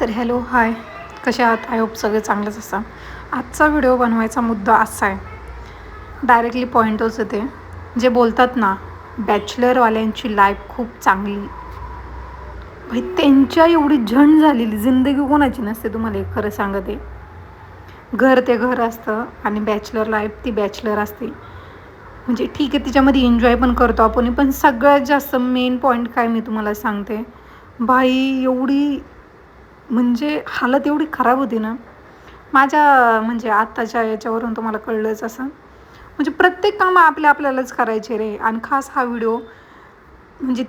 तर hello hi, कसे आहात? आय होप सगळे चांगलेच असतात. आजचा व्हिडिओ बनवायचा मुद्दा असा आहे, डायरेक्टली पॉईंटच येते. जे बोलतात ना, बॅचलरवाल्यांची लाईफ खूप चांगली, भाई त्यांच्या एवढी झंड झालेली जिंदगी कोणाची नसते. तुम्हाला एक खरं सांगते, घर ते घर असतं आणि बॅचलर लाईफ ती बॅचलर असते. म्हणजे ठीक आहे, तिच्यामध्ये एन्जॉय पण करतो आपण, पण सगळ्यात जास्त मेन पॉईंट काय मी तुम्हाला सांगते, भाई एवढी म्हणजे हालत एवढी खराब होती ना माझ्या, म्हणजे आत्ताच्या याच्यावरून तुम्हाला कळलंच असं. म्हणजे प्रत्येक काम आपल्यालाच करायचे रे. आणि खास हा व्हिडिओ म्हणजे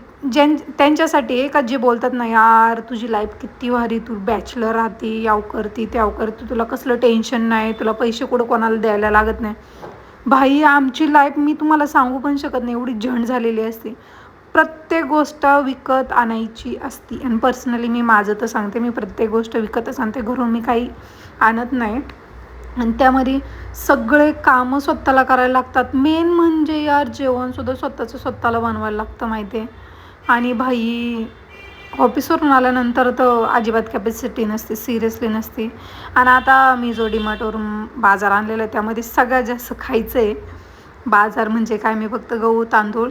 त्यांच्यासाठी आहे का जे बोलतात ना, यार तुझी लाईफ किती भारी, तू बॅचलर राहते, याव करते त्याव करते, तुला कसलं टेन्शन नाही, तुला पैसे कुठं कोणाला द्यायला लागत नाही. भाई आमची लाईफ मी तुम्हाला सांगू पण शकत नाही, एवढी झंड झालेली असते. प्रत्येक गोष्ट विकत आणायची असती. आणि पर्सनली मी माझं तर सांगते, मी प्रत्येक गोष्ट विकतच आणते, घरून मी काही आणत नाही. आणि त्यामध्ये सगळे कामं स्वतःला करायला लागतात. मेन म्हणजे यार जेवणसुद्धा स्वतःला बनवायला लागतं माहिती आहे. आणि भाई ऑफिसवरून आल्यानंतर तर अजिबात कॅपॅसिटी नसते, सिरियसली नसते. आणि आता मी जो डीमार्टवरून बाजार आणलेला आहे त्यामध्ये सगळ्यात जास्त खायचं आहे. बाजार म्हणजे काय, मी फक्त गहू तांदूळ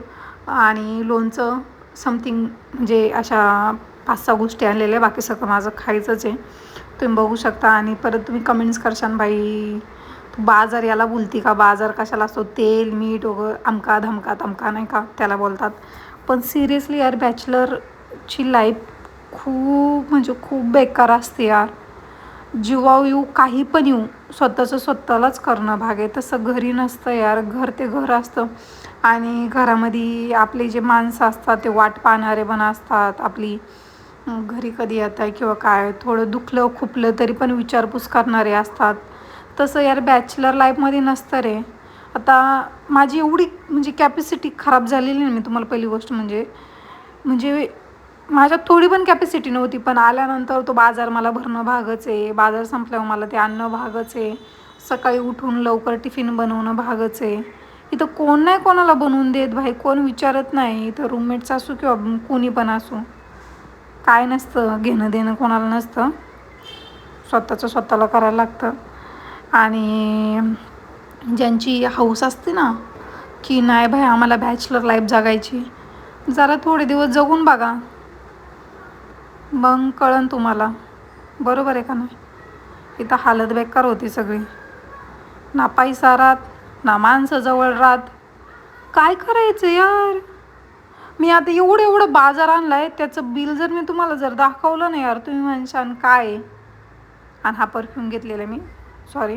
आणि लोणचं समथिंग, म्हणजे अशा 5-6 गोष्टी आणलेल्या, बाकी सगळं माझं खायचंच आहे. तुम्ही बघू शकता. आणि परत तुम्ही कमेंट्स करशान, बाई तू बाजार याला बोलती का, बाजार कशाला असतो, तेल मीठ वगैरे अमका धमका तमका नाही का त्याला बोलतात. पण सिरियसली यार बॅचलरची लाईफ खूप म्हणजे खूप बेकार असते यार. जीवावर येऊ काही पण येऊ स्वतःलाच करणं भाग आहे. तसं घरी नसतं यार, घर ते घर असतं. आणि घरामध्ये आपले जे माणसं असतात ते वाट पाहणारे पण असतात, आपली घरी कधी येत आहे किंवा काय, थोडं दुखलं खुपलं तरी पण विचारपूस करणारे असतात. तसं यार बॅचलर लाईफमध्ये नसतं रे. आता माझी एवढी म्हणजे कॅपॅसिटी खराब झालेली नाही. मी तुम्हाला पहिली गोष्ट म्हणजे माझ्यात थोडी पण कॅपॅसिटी नव्हती, पण आल्यानंतर तो बाजार मला भरणं भागच आहे. बाजार संपल्यावर मला ते आणणं भागच आहे. सकाळी उठून लवकर टिफिन बनवणं भागच आहे. इथं कोण नाही कोणाला बनवून देत भाई, कोण विचारत नाही. इथं रूममेट्स असो किंवा कोणी पण असो, काय नसतं, घेणं देणं कोणाला नसतं. स्वतःला करायला लागतं. आणि ज्यांची हौस असते ना की नाही भाई आम्हाला बॅचलर लाईफ जगायची, जरा थोडे दिवस जगून बघा, मग कळन तुम्हाला. बरोबर आहे का नाही? इथं हालत बेकार होती सगळी. ना पैसा राहत, ना माणसं जवळ राहत. काय करायचं यार. मी आता एवढं बाजार आणलाय, त्याचं बिल जर मी तुम्हाला जर दाखवलं नाही यार, तुम्ही म्हणशान काय. आणि हा परफ्यूम घेतलेला मी, सॉरी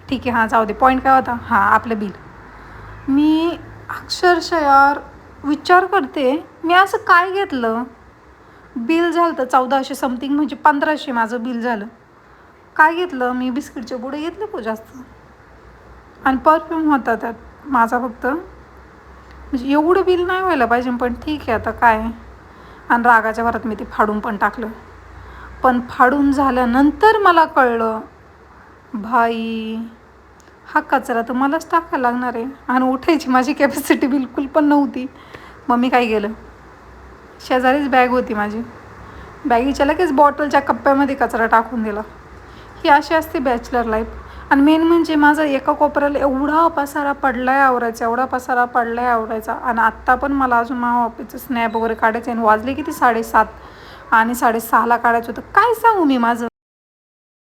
ठीक आहे, हां जाऊ दे. पॉईंट काय होता, हां आपलं बिल. मी अक्षरशः यार विचार करते, मी असं काय घेतलं. बिल झालं तर 1400 समथिंग, म्हणजे 1500 माझं बिल झालं. काय घेतलं मी, बिस्किटचे पुडे घेतले खूप जास्त, आणि परफ्यूम होता त्यात माझा फक्त. म्हणजे एवढं बिल नाही व्हायला पाहिजे, पण ठीक आहे आता काय. आणि रागाच्या भरात मी ते फाडून पण टाकलं. पण फाडून झाल्यानंतर मला कळलं, भाई हा कचरा तर मलाच टाकायला लागणार आहे. आणि उठायची माझी कॅपॅसिटी बिलकुल पण नव्हती. मग मी काय केलं, शेजारीच बॅग होती माझी, बॅगीच्या लगेच बॉटलच्या कप्प्यामध्ये कचरा टाकून दिला. ही अशी असते बॅचलर लाईफ. आणि मेन म्हणजे माझा एका कोपऱ्याला एवढा पसारा पडलाय आवरायचा. आणि आत्ता पण मला अजून माझ्या ऑफिसचं स्नॅप वगैरे काढायचं आहे. आणि वाजले किती 7:30, आणि 6:30ला काढायचं होतं. काय सांगू मी माझं.